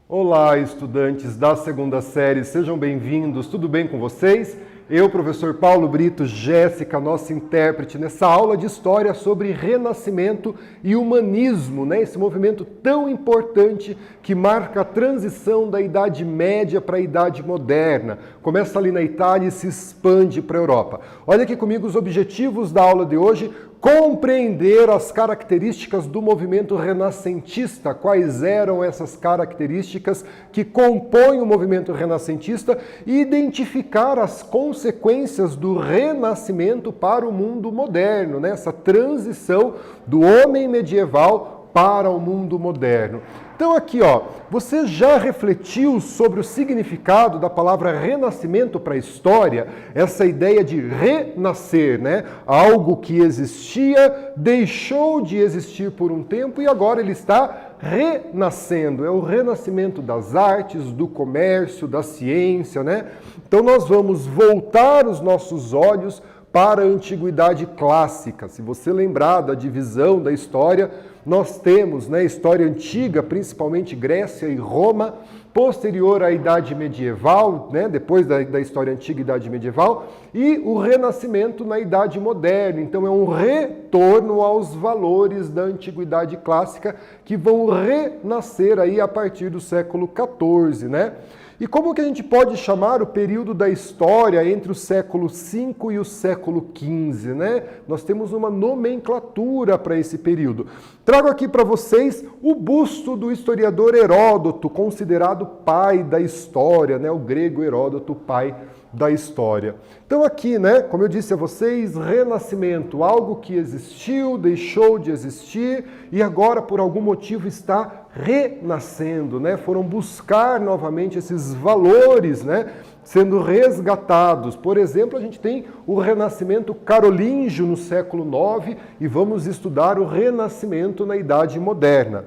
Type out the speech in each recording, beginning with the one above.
Olá, estudantes da segunda série, sejam bem-vindos, tudo bem com vocês? Eu, professor Paulo Brito, Jéssica, nossa intérprete, nessa aula de história sobre renascimento e humanismo, né? Esse movimento tão importante que marca a transição da Idade Média para a Idade Moderna. Começa ali na Itália e se expande para a Europa. Olha aqui comigo os objetivos da aula de hoje. Compreender as características do movimento renascentista, quais eram essas características que compõem o movimento renascentista e identificar as consequências do renascimento para o mundo moderno, né? Essa transição do homem medieval para o mundo moderno. Então aqui, ó, você já refletiu sobre o significado da palavra renascimento para a história? Essa ideia de renascer, né? Algo que existia, deixou de existir por um tempo e agora ele está renascendo. É o renascimento das artes, do comércio, da ciência, né? Então nós vamos voltar os nossos olhos para a antiguidade clássica. Se você lembrar da divisão da história, nós temos, né, história antiga, principalmente Grécia e Roma, posterior à Idade Medieval, né, depois da história antiga e Idade Medieval, e o Renascimento na Idade Moderna. Então é um retorno aos valores da Antiguidade Clássica que vão renascer aí a partir do século XIV, né? E como que a gente pode chamar o período da história entre o século V e o século XV, né? Nós temos uma nomenclatura para esse período. Trago aqui para vocês o busto do historiador Heródoto, considerado pai da história, né? O grego Heródoto, pai da história. Então aqui, né, como eu disse a vocês, renascimento, algo que existiu, deixou de existir e agora por algum motivo está renascendo, né? Foram buscar novamente esses valores, né, sendo resgatados. Por exemplo, a gente tem o renascimento carolíngio no século IX e vamos estudar o renascimento na Idade Moderna.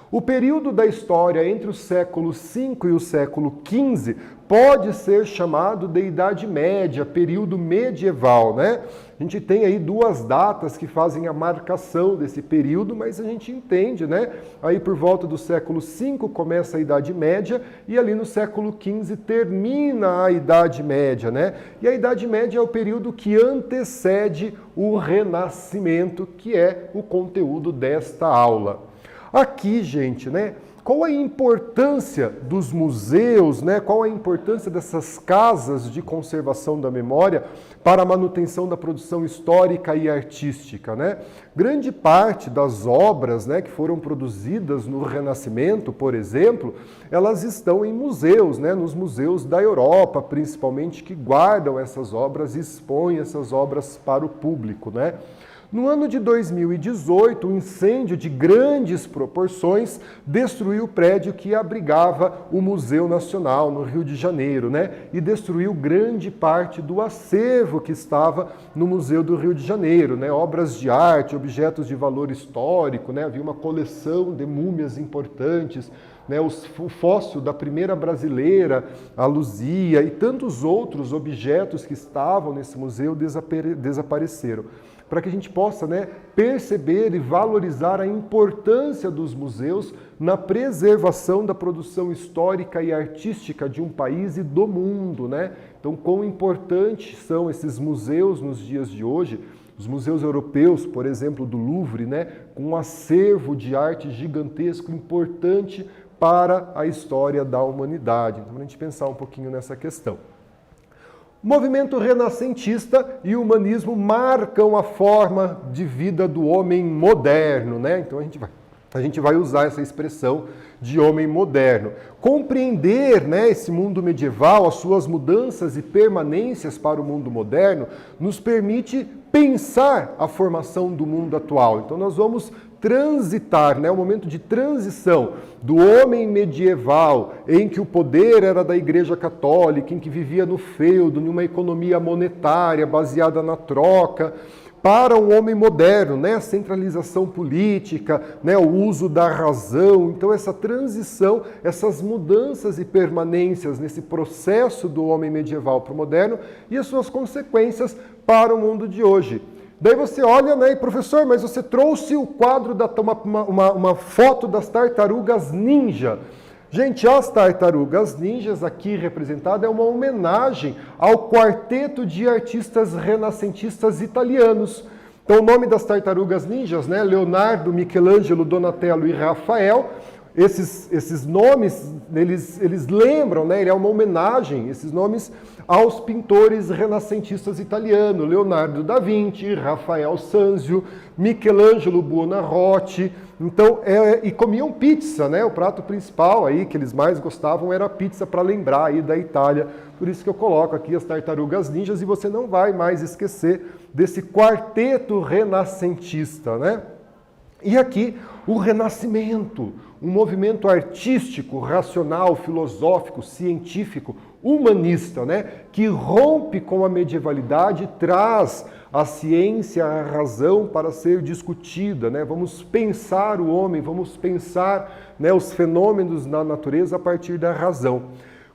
O período da história entre o século V e o século XV pode ser chamado de Idade Média, período medieval, né? A gente tem aí duas datas que fazem a marcação desse período, mas a gente entende, né? Aí por volta do século V começa a Idade Média e ali no século XV termina a Idade Média, né? E a Idade Média é o período que antecede o Renascimento, que é o conteúdo desta aula. Aqui, gente, né? Qual a importância dos museus, né? Qual a importância dessas casas de conservação da memória para a manutenção da produção histórica e artística, né? Grande parte das obras, né, que foram produzidas no Renascimento, por exemplo, elas estão em museus, né? Nos museus da Europa, principalmente, que guardam essas obras e expõem essas obras para o público, né? No ano de 2018, um incêndio de grandes proporções destruiu o prédio que abrigava o Museu Nacional, no Rio de Janeiro, né? E destruiu grande parte do acervo que estava no Museu do Rio de Janeiro, né? Obras de arte, objetos de valor histórico, né? Havia uma coleção de múmias importantes, né? O fóssil da primeira brasileira, a Luzia, e tantos outros objetos que estavam nesse museu desapareceram. Para que a gente possa, né, perceber e valorizar a importância dos museus na preservação da produção histórica e artística de um país e do mundo, né? Então, quão importantes são esses museus nos dias de hoje, os museus europeus, por exemplo, do Louvre, né, com um acervo de arte gigantesco, importante para a história da humanidade. Então, a gente pensar um pouquinho nessa questão. O movimento renascentista e o humanismo marcam a forma de vida do homem moderno, né? Então a gente vai usar essa expressão de homem moderno. Compreender, né, esse mundo medieval, as suas mudanças e permanências para o mundo moderno, nos permite pensar a formação do mundo atual. Então nós vamos transitar, né, o momento de transição do homem medieval, em que o poder era da Igreja Católica, em que vivia no feudo, numa economia monetária baseada na troca, para um homem moderno, né, a centralização política, né, o uso da razão. Então essa transição, essas mudanças e permanências nesse processo do homem medieval para o moderno e as suas consequências para o mundo de hoje. Daí você olha, né, e professor, mas você trouxe o quadro, uma foto das tartarugas ninja. Gente, as tartarugas ninjas aqui representada é uma homenagem ao quarteto de artistas renascentistas italianos. Então o nome das tartarugas ninjas, né? Leonardo, Michelangelo, Donatello e Rafael. Esses nomes, eles lembram, né? Ele é uma homenagem, esses nomes, aos pintores renascentistas italianos, Leonardo da Vinci, Rafael Sanzio, Michelangelo Buonarroti. Então, e comiam pizza, né? O prato principal aí que eles mais gostavam era a pizza, para lembrar aí da Itália. Por isso que eu coloco aqui as tartarugas ninjas, e você não vai mais esquecer desse quarteto renascentista, né? E aqui o Renascimento, um movimento artístico, racional, filosófico, científico, humanista, né? Que rompe com a medievalidade, traz a ciência, a razão para ser discutida, né? Vamos pensar o homem, vamos pensar, né, os fenômenos na natureza a partir da razão.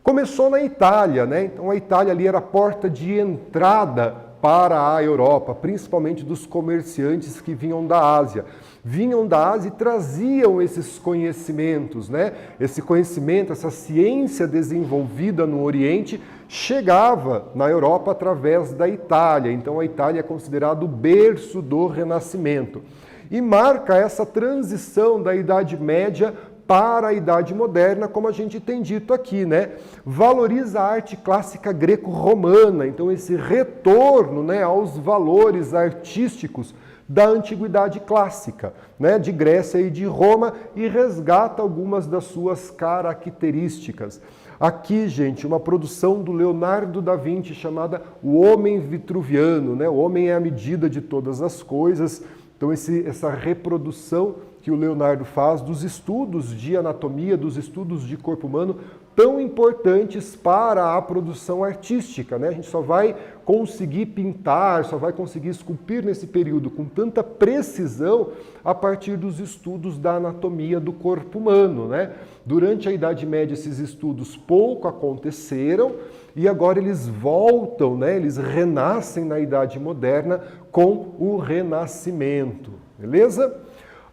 Começou na Itália, né? Então a Itália ali era a porta de entrada para a Europa, principalmente dos comerciantes que vinham da Ásia. Vinham da Ásia e traziam esses conhecimentos, né? Esse conhecimento, essa ciência desenvolvida no Oriente, chegava na Europa através da Itália. Então a Itália é considerado o berço do Renascimento. E marca essa transição da Idade Média para a Idade Moderna, como a gente tem dito aqui, né? Valoriza a arte clássica greco-romana, então esse retorno, né, aos valores artísticos da Antiguidade Clássica, né, de Grécia e de Roma, e resgata algumas das suas características. Aqui, gente, uma produção do Leonardo da Vinci chamada O Homem Vitruviano, né? O homem é a medida de todas as coisas. Então essa reprodução que o Leonardo faz dos estudos de anatomia, dos estudos de corpo humano, tão importantes para a produção artística, né? A gente só vai conseguir pintar, só vai conseguir esculpir nesse período com tanta precisão a partir dos estudos da anatomia do corpo humano, né? Durante a Idade Média esses estudos pouco aconteceram e agora eles voltam, né? Eles renascem na Idade Moderna com o Renascimento, beleza?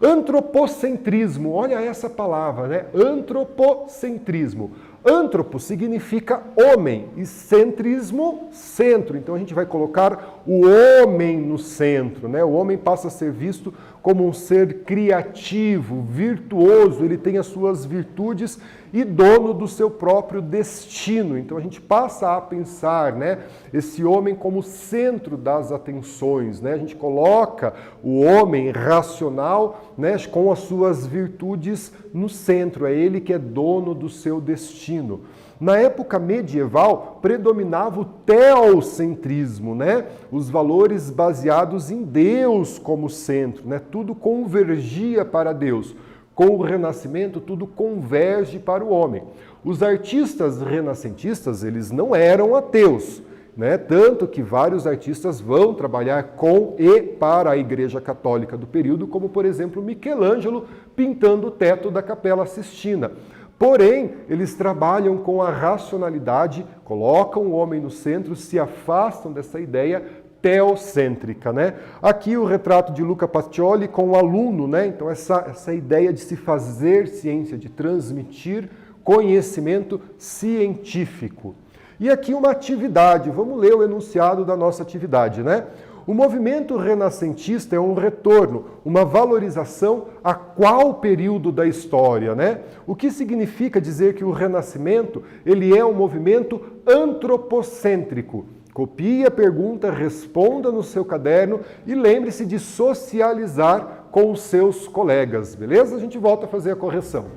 Antropocentrismo, olha essa palavra, né? Antropocentrismo. Antropo significa homem e centrismo, centro. Então a gente vai colocar o homem no centro, né? O homem passa a ser visto como um ser criativo, virtuoso, ele tem as suas virtudes e dono do seu próprio destino. Então a gente passa a pensar, né, esse homem como centro das atenções, né? A gente coloca o homem racional, né, com as suas virtudes no centro, é ele que é dono do seu destino. Na época medieval, predominava o teocentrismo, né? Os valores baseados em Deus como centro, né? Tudo convergia para Deus. Com o Renascimento, tudo converge para o homem. Os artistas renascentistas, eles não eram ateus, né? Tanto que vários artistas vão trabalhar com e para a Igreja Católica do período, como, por exemplo, Michelangelo pintando o teto da Capela Sistina. Porém, eles trabalham com a racionalidade, colocam o homem no centro, se afastam dessa ideia teocêntrica, né? Aqui o retrato de Luca Pacioli com o aluno, né? Então essa ideia de se fazer ciência, de transmitir conhecimento científico. E aqui uma atividade, vamos ler o enunciado da nossa atividade, né? O movimento renascentista é um retorno, uma valorização a qual período da história, né? O que significa dizer que o Renascimento, ele é um movimento antropocêntrico. Copie a pergunta, responda no seu caderno e lembre-se de socializar com os seus colegas, beleza? A gente volta a fazer a correção.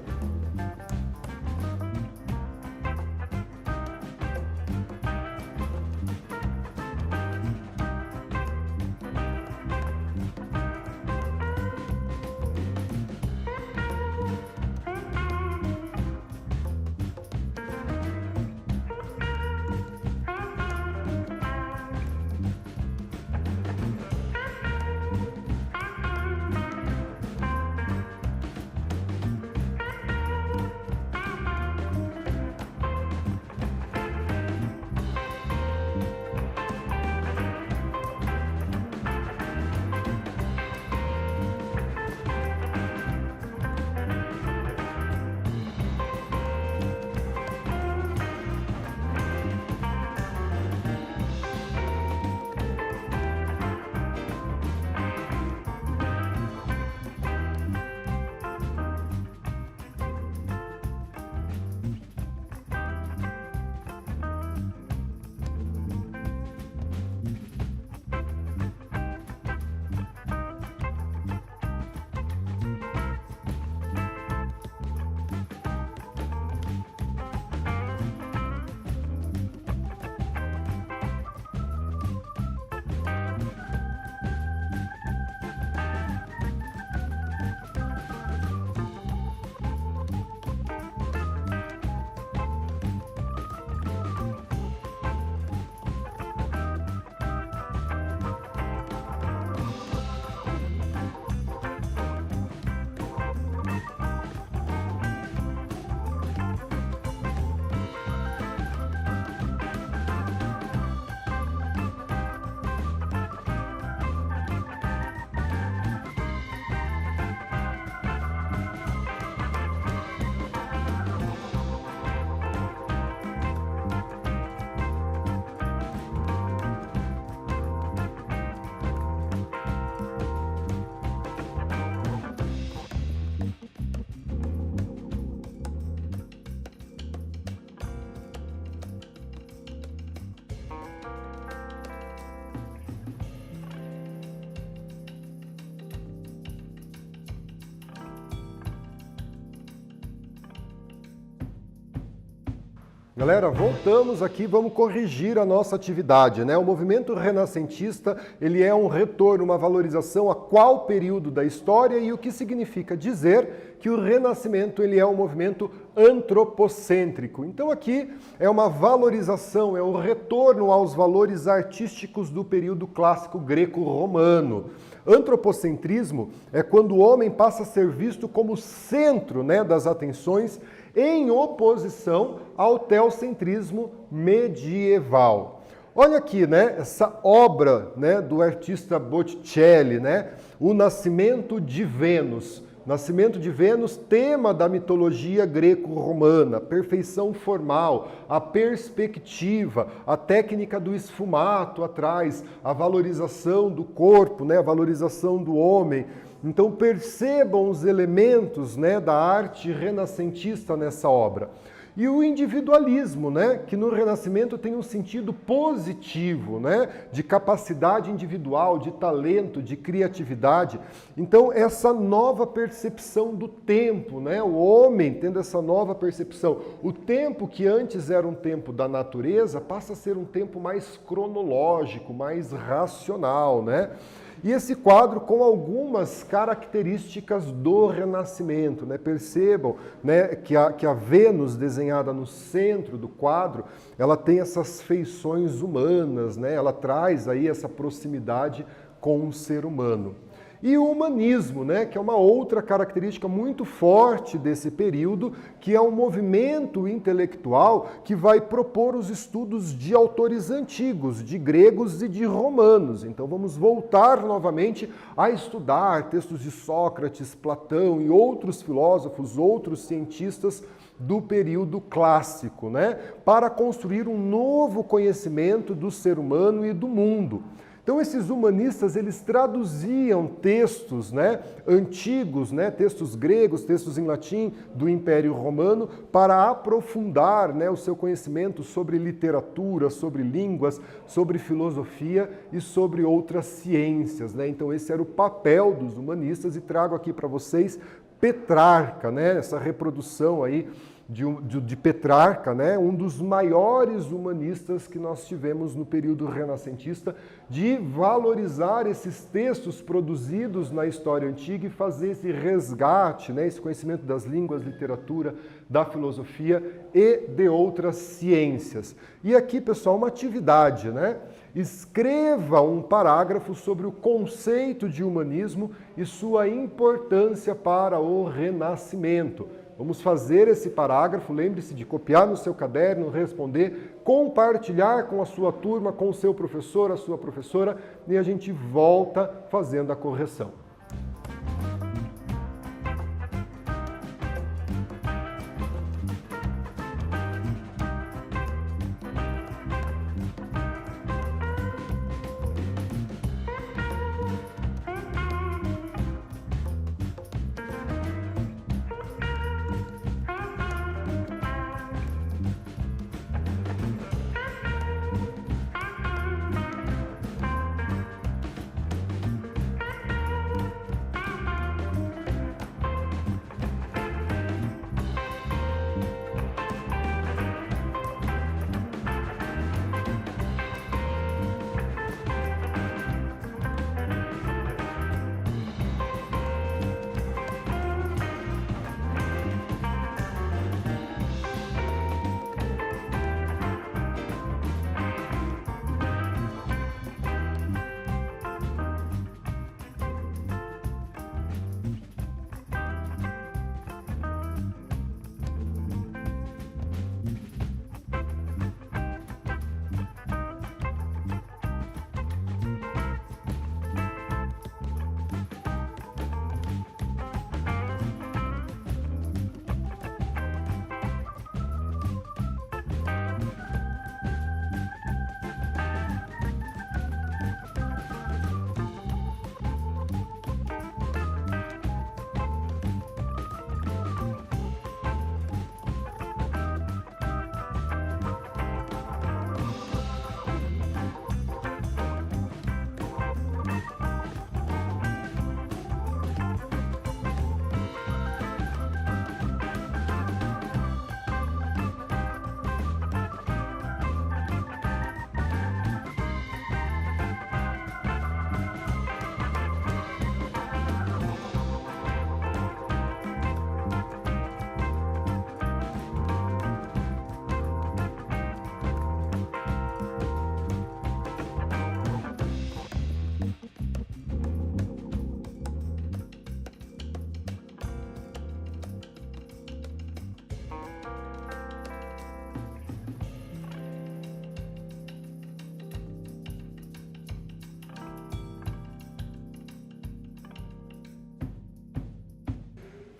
Galera, voltamos aqui, vamos corrigir a nossa atividade, né? O movimento renascentista, ele é um retorno, uma valorização a qual período da história e o que significa dizer que o Renascimento, ele é um movimento antropocêntrico. Então aqui é uma valorização, é um retorno aos valores artísticos do período clássico greco-romano. Antropocentrismo é quando o homem passa a ser visto como centro, né, das atenções, em oposição ao teocentrismo medieval. Olha aqui, né, essa obra, né, do artista Botticelli, né, O Nascimento de Vênus. Nascimento de Vênus, tema da mitologia greco-romana, perfeição formal, a perspectiva, a técnica do esfumato atrás, a valorização do corpo, né, a valorização do homem. Então percebam os elementos, né, da arte renascentista nessa obra. E o individualismo, né, que no Renascimento tem um sentido positivo, né, de capacidade individual, de talento, de criatividade. Então essa nova percepção do tempo, né, o homem tendo essa nova percepção. O tempo que antes era um tempo da natureza passa a ser um tempo mais cronológico, mais racional, né? E esse quadro com algumas características do Renascimento, né? Percebam, né, que a Vênus desenhada no centro do quadro, ela tem essas feições humanas, né? Ela traz aí essa proximidade com o ser humano. E o humanismo, né, que é uma outra característica muito forte desse período, que é um movimento intelectual que vai propor os estudos de autores antigos, de gregos e de romanos. Então vamos voltar novamente a estudar textos de Sócrates, Platão e outros filósofos, outros cientistas do período clássico, né, para construir um novo conhecimento do ser humano e do mundo. Então esses humanistas, eles traduziam textos, né, antigos, né, textos gregos, textos em latim do Império Romano, para aprofundar, né, o seu conhecimento sobre literatura, sobre línguas, sobre filosofia e sobre outras ciências, né? Então esse era o papel dos humanistas e trago aqui para vocês Petrarca, né, essa reprodução aí de Petrarca, né, um dos maiores humanistas que nós tivemos no período renascentista, de valorizar esses textos produzidos na história antiga e fazer esse resgate, né, esse conhecimento das línguas, literatura, da filosofia e de outras ciências. E aqui, pessoal, uma atividade, né? Escreva um parágrafo sobre o conceito de humanismo e sua importância para o Renascimento. Vamos fazer esse parágrafo, lembre-se de copiar no seu caderno, responder, compartilhar com a sua turma, com o seu professor, a sua professora, e a gente volta fazendo a correção.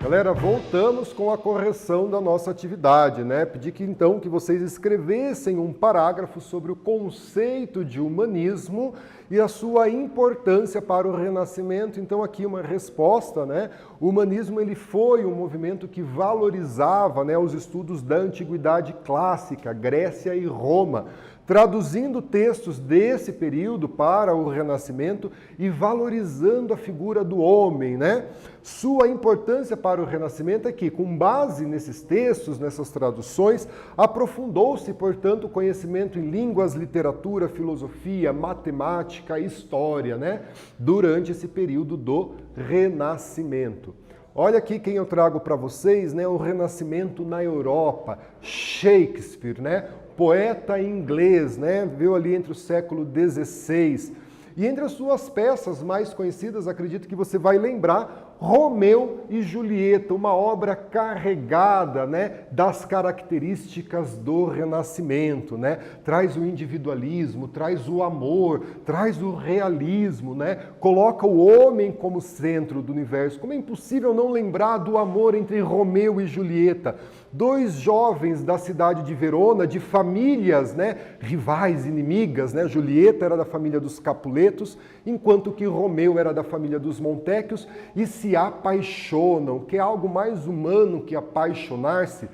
Galera, voltamos com a correção da nossa atividade, né? Pedi então que vocês escrevessem um parágrafo sobre o conceito de humanismo e a sua importância para o Renascimento. Então aqui uma resposta, né? O humanismo ele foi um movimento que valorizava, né, os estudos da antiguidade clássica, Grécia e Roma, traduzindo textos desse período para o Renascimento e valorizando a figura do homem, né? Sua importância para o Renascimento é que, com base nesses textos, nessas traduções, aprofundou-se, portanto, o conhecimento em línguas, literatura, filosofia, matemática, história, né? Durante esse período do Renascimento. Olha aqui quem eu trago para vocês, né? O Renascimento na Europa, Shakespeare, né? Poeta inglês, né? Viveu ali entre o século XVI. E entre as suas peças mais conhecidas, acredito que você vai lembrar, Romeu e Julieta, uma obra carregada, né, das características do Renascimento, né? Traz o individualismo, traz o amor, traz o realismo, né? Coloca o homem como centro do universo. Como é impossível não lembrar do amor entre Romeu e Julieta? Dois jovens da cidade de Verona, de famílias, né, rivais, inimigas, né? Julieta era da família dos Capuletos, enquanto que Romeu era da família dos Montecchios, e se apaixonam, que é algo mais humano que apaixonar-se.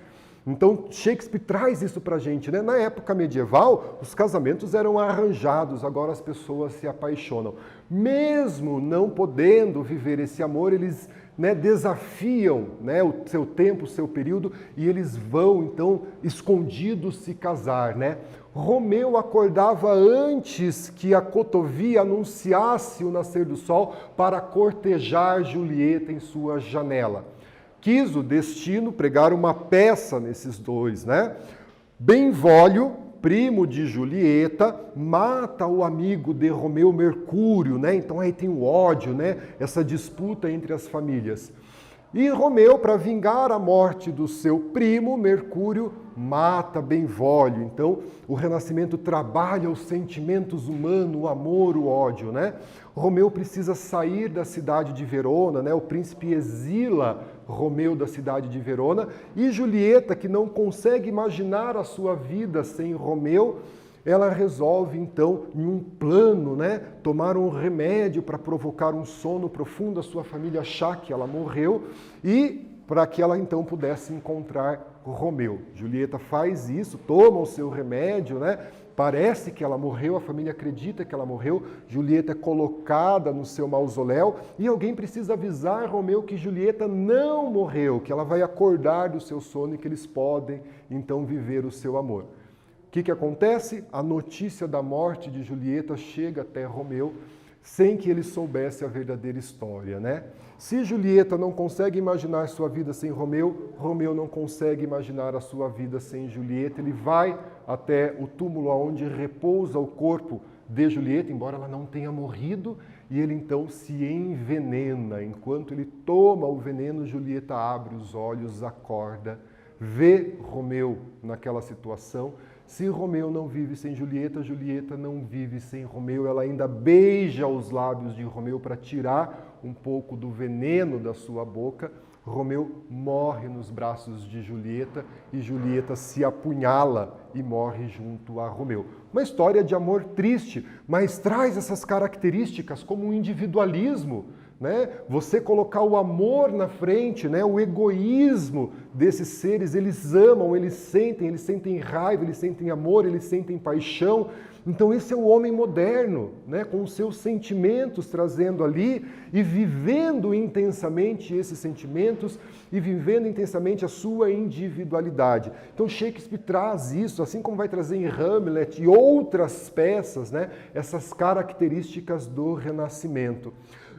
Então Shakespeare traz isso pra gente, né? Na época medieval, os casamentos eram arranjados, agora as pessoas se apaixonam. Mesmo não podendo viver esse amor, eles, né, desafiam, né, o seu tempo, o seu período, e eles vão, então, escondidos se casar, né? Romeu acordava antes que a cotovia anunciasse o nascer do sol para cortejar Julieta em sua janela. Quis o destino pregar uma peça nesses dois, né? Benvolio, primo de Julieta, mata o amigo de Romeu, Mercúrio, né? Então aí tem o ódio, né? Essa disputa entre as famílias. E Romeu, para vingar a morte do seu primo, Mercúrio, mata Benvolio. Então, o Renascimento trabalha os sentimentos humanos, o amor, o ódio, né? Romeu precisa sair da cidade de Verona, né? O príncipe exila Romeu da cidade de Verona, e Julieta, que não consegue imaginar a sua vida sem Romeu, ela resolve, então, em um plano, né, tomar um remédio para provocar um sono profundo, a sua família achar que ela morreu, e para que ela, então, pudesse encontrar Romeu. Julieta faz isso, toma o seu remédio, né? Parece que ela morreu, a família acredita que ela morreu, Julieta é colocada no seu mausoléu, e alguém precisa avisar Romeu que Julieta não morreu, que ela vai acordar do seu sono e que eles podem, então, viver o seu amor. O que acontece? A notícia da morte de Julieta chega até Romeu sem que ele soubesse a verdadeira história, né? Se Julieta não consegue imaginar sua vida sem Romeu, Romeu não consegue imaginar a sua vida sem Julieta. Ele vai até o túmulo onde repousa o corpo de Julieta, embora ela não tenha morrido, e ele então se envenena. Enquanto ele toma o veneno, Julieta abre os olhos, acorda, vê Romeu naquela situação. Se Romeu não vive sem Julieta, Julieta não vive sem Romeu. Ela ainda beija os lábios de Romeu para tirar um pouco do veneno da sua boca. Romeu morre nos braços de Julieta e Julieta se apunhala e morre junto a Romeu. Uma história de amor triste, mas traz essas características como um individualismo, né? Você colocar o amor na frente, né? O egoísmo desses seres, eles amam, eles sentem raiva, eles sentem amor, eles sentem paixão. Então esse é o homem moderno, né? Com os seus sentimentos trazendo ali e vivendo intensamente esses sentimentos e vivendo intensamente a sua individualidade. Então Shakespeare traz isso, assim como vai trazer em Hamlet e outras peças, né? Essas características do Renascimento.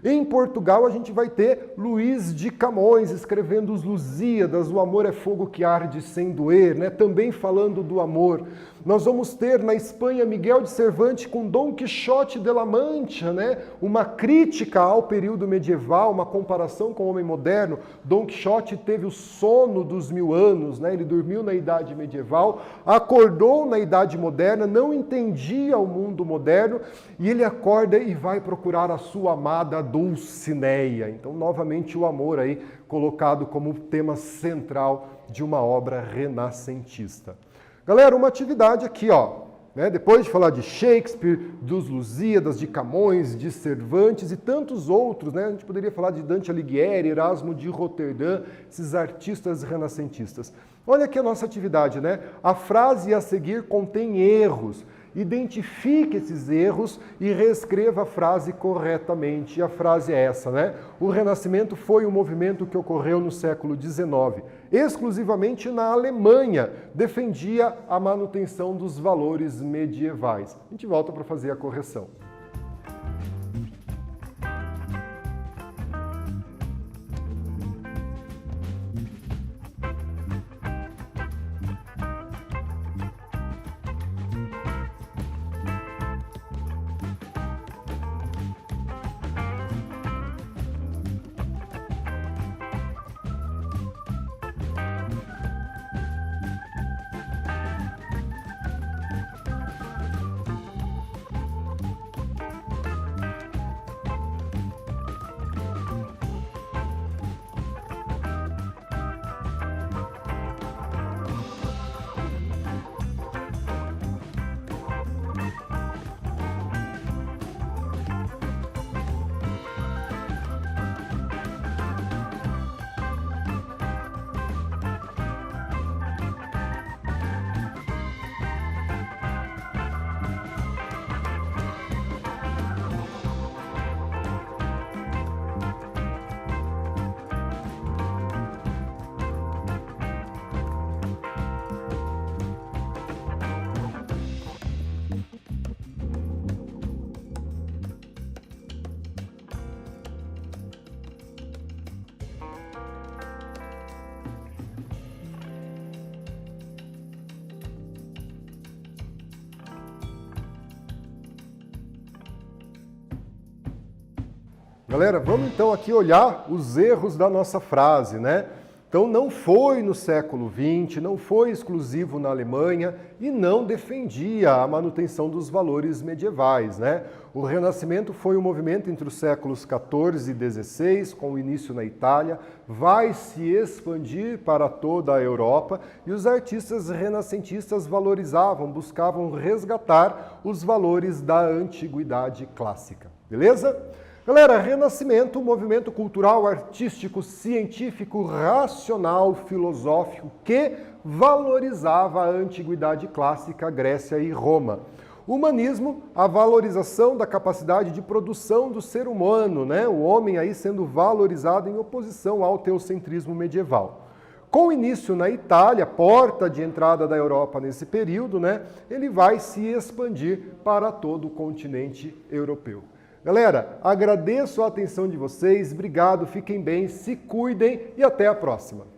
Em Portugal, a gente vai ter Luís de Camões escrevendo os Lusíadas, o amor é fogo que arde sem doer, né? Também falando do amor. Nós vamos ter na Espanha Miguel de Cervantes com Dom Quixote de la Mancha, né? Uma crítica ao período medieval, uma comparação com o homem moderno. Dom Quixote teve o sono dos 1000 anos, né? Ele dormiu na Idade Medieval, acordou na Idade Moderna, não entendia o mundo moderno e ele acorda e vai procurar a sua amada Dulcinea. Então, novamente, o amor aí colocado como tema central de uma obra renascentista. Galera, uma atividade aqui, ó, né? Depois de falar de Shakespeare, dos Lusíadas, de Camões, de Cervantes e tantos outros, né? A gente poderia falar de Dante Alighieri, Erasmo de Roterdã, esses artistas renascentistas. Olha aqui a nossa atividade, né? A frase a seguir contém erros. Identifique esses erros e reescreva a frase corretamente. E a frase é essa, né? O Renascimento foi um movimento que ocorreu no século XIX, exclusivamente na Alemanha, defendia a manutenção dos valores medievais. A gente volta para fazer a correção. Galera, vamos então aqui olhar os erros da nossa frase, né? Então não foi no século XX, não foi exclusivo na Alemanha e não defendia a manutenção dos valores medievais, né? O Renascimento foi um movimento entre os séculos XIV e XVI, com o início na Itália, vai se expandir para toda a Europa e os artistas renascentistas valorizavam, buscavam resgatar os valores da antiguidade clássica, beleza? Galera, Renascimento, um movimento cultural, artístico, científico, racional, filosófico, que valorizava a antiguidade clássica, Grécia e Roma. Humanismo, a valorização da capacidade de produção do ser humano, né? O homem aí sendo valorizado em oposição ao teocentrismo medieval. Com início na Itália, porta de entrada da Europa nesse período, né? Ele vai se expandir para todo o continente europeu. Galera, agradeço a atenção de vocês, obrigado, fiquem bem, se cuidem e até a próxima.